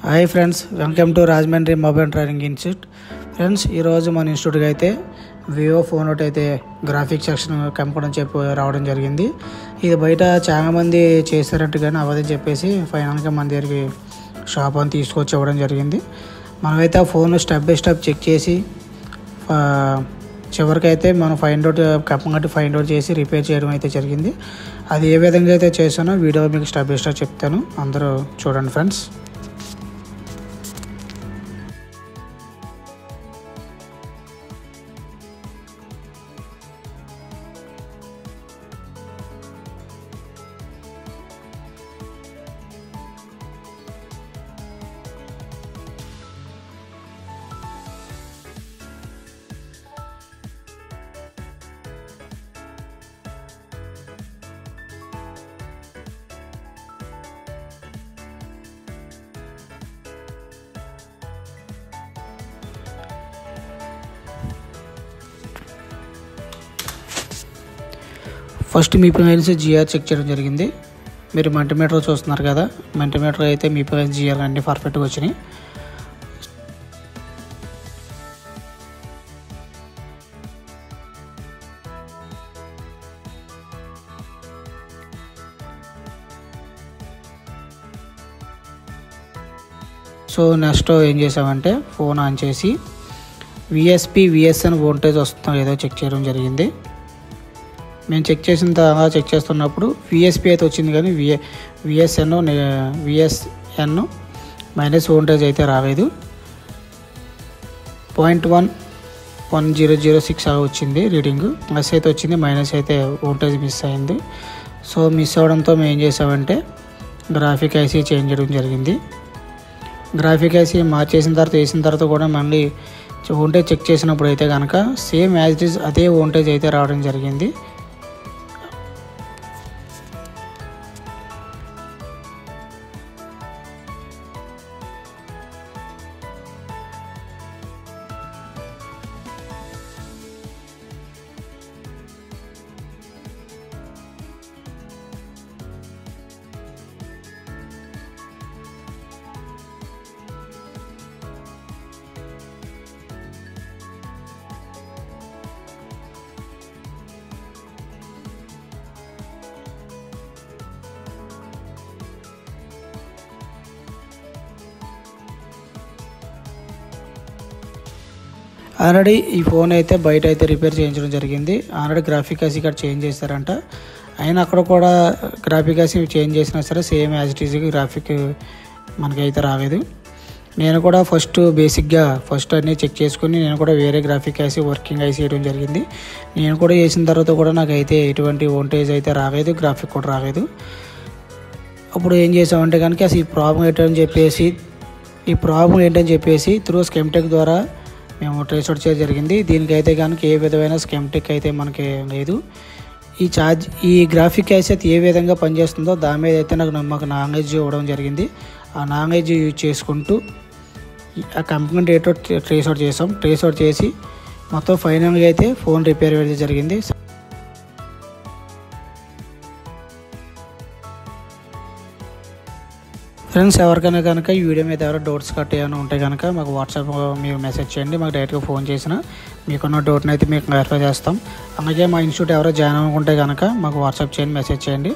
Hi friends, welcome to Rajahmundry mobile training institute. Friends, ఈరోజు మన ఇన్స్టిట్యూట్కి అయితే వివో ఫోన్ ఒకటి అయితే గ్రాఫిక్స్ సెక్షన్ కంపెనీ చెప్పి రావడం జరిగింది. ఇది బయట చాలామంది చేశారంటే కానీ అవ్వదని చెప్పేసి ఫైనల్గా మన దగ్గరికి షాప్ అని తీసుకొచ్చి ఇవ్వడం జరిగింది. మనమైతే ఆ phone step by step check చేసి చివరికైతే మనం ఫైండ్ అవుట్ చేసి రిపేర్ చేయడం అయితే జరిగింది. అది ఏ విధంగా అయితే చేశానో వీడియో మీకు స్టెప్ బై స్టెప్ చెప్తాను, అందరూ చూడండి ఫ్రెండ్స్. ఫస్ట్ మీ పిఎన్స్ జిఆర్ చెక్ చేయడం జరిగింది. మీరు మల్టీమీటర్ చూస్తున్నారు కదా, మల్టీమీటర్ అయితే మీ పిఎన్స్ జిఆర్ అన్నీ పర్ఫెక్ట్గా వచ్చినాయి. సో నెక్స్ట్ ఏం చేసామంటే ఫోన్ ఆన్ చేసి విఎస్ఎన్ వోల్టేజ్ వస్తుందో ఏదో చెక్ చేయడం జరిగింది. మేము చెక్ చేస్తున్నప్పుడు విఎస్పి అయితే వచ్చింది, కానీ విఎస్ఎన్ మైనస్ వోల్టేజ్ అయితే రాలేదు. 0.11006 వచ్చింది రీడింగ్. ప్లస్ అయితే వచ్చింది, మైనస్ అయితే వోల్టేజ్ మిస్ అయింది. సో మిస్ అవ్వడంతో మేము ఏం చేసామంటే గ్రాఫిక్ ఐసీ చేంజ్ చేయడం జరిగింది. గ్రాఫిక్ ఐసీ వేసిన తర్వాత కూడా మళ్ళీ వోల్టేజ్ చెక్ చేసినప్పుడు అయితే కనుక సేమ్ యాజ్ ఇట్ ఈజ్ అదే వోల్టేజ్ అయితే రావడం జరిగింది. ఆల్రెడీ ఈ ఫోన్ అయితే బయట అయితే రిపేర్ చేయించడం జరిగింది. Already graphic IC card change చేస్తారంట. అయినా అక్కడ కూడా గ్రాఫిక్ ఐసీ చేంజ్ చేసినా సరే same as it is graphic మనకైతే రాలేదు. నేను కూడా బేసిక్గా అన్నీ చెక్ చేసుకుని నేను కూడా వేరే గ్రాఫిక్ ఐసీ వర్కింగ్ ఐసీ వేయడం జరిగింది. నేను కూడా చేసిన తర్వాత కూడా నాకైతే ఎటువంటి వోల్టేజ్ అయితే రాలేదు, గ్రాఫిక్ కూడా రాలేదు. అప్పుడు ఏం చేసామంటే కనుక అసలు ఈ ప్రాబ్లం ఏంటని చెప్పేసి త్రూ స్కెమ్టెక్ ద్వారా మేము ట్రేస్ అవుట్ చేయడం జరిగింది. దీనికైతే కనుక ఏ విధమైన స్కెమ్టెక్ అయితే మనకి లేదు. ఈ గ్రాఫిక్ ఐసీ అయితే ఏ విధంగా పనిచేస్తుందో దాని మీద అయితే మాకు నాలెడ్జ్ ఇవ్వడం జరిగింది. ఆ నాలెడ్జ్ యూజ్ చేసుకుంటూ ఆ కంపెనీ డేట్ ట్రేస్ అవుట్ చేసి మొత్తం ఫైనల్గా అయితే ఫోన్ రిపేర్ అయితే జరిగింది. ఫ్రెండ్స్, ఎవరికైనా కనుక ఈ వీడియో మీద ఎవరైనా డౌట్స్ ఏమైనా ఉంటే కనుక మాకు వాట్సాప్ మీరు మెసేజ్ చేయండి. మాకు డైరెక్ట్గా ఫోన్ చేసినా మీకున్న డౌట్ని అయితే మీకు క్లారిఫై చేస్తాం. అలాగే మా ఇన్స్టిట్యూట్ ఎవరో జాయిన్ అవ్వకుంటే కనుక మాకు వాట్సాప్ చేయండి, మెసేజ్ చేయండి.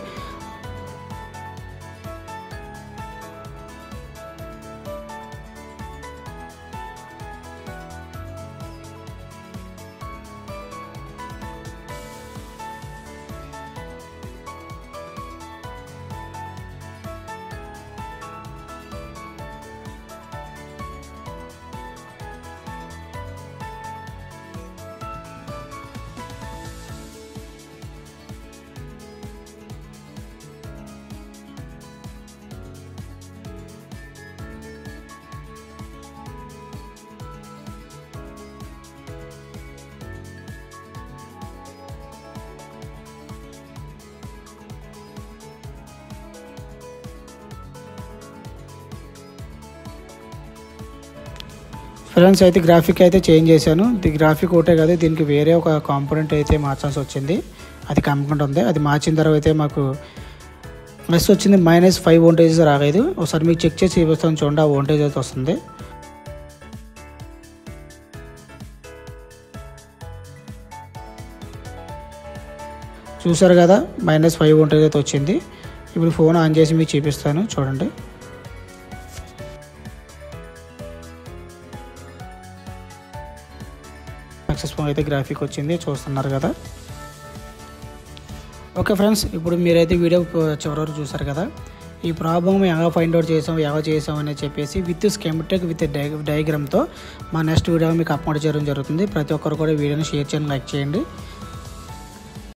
ఫ్రెండ్స్, అయితే గ్రాఫిక్ అయితే చేంజ్ చేశాను. గ్రాఫిక్ ఒకటే కాదు, దీనికి వేరే ఒక కాంపోనెంట్ అయితే మార్చాల్సి వచ్చింది. అది కంప్లీట్ ఉంది. అది మార్చిన తర్వాత అయితే మాకు ప్లస్ వచ్చింది -5 వోల్టేజ్ రాలేదు. ఒకసారి మీకు చెక్ చేసి చూపిస్తాను చూడండి, ఆ వోల్టేజ్ అయితే వస్తుంది. చూసారు కదా, -5 వోల్టేజ్ అయితే వచ్చింది. ఇప్పుడు ఫోన్ ఆన్ చేసి మీకు చూపిస్తాను చూడండి. సక్సెస్ఫుల్ అయితే గ్రాఫిక్ వచ్చింది, చూస్తున్నారు కదా. ఓకే ఫ్రెండ్స్, ఇప్పుడు మీరైతే వీడియో చివరి వరకు చూసారు కదా. ఈ ప్రాబ్లమ్ ఎలా ఫైండ్ అవుట్ చేసాం అని చెప్పేసి విత్ స్కెమెటిక్ విత్ డయాగ్రామ్తో మా నెక్స్ట్ వీడియో మీకు అప్లోడ్ చేయడం జరుగుతుంది. ప్రతి ఒక్కరు కూడా వీడియోని షేర్ చేయండి, లైక్ చేయండి.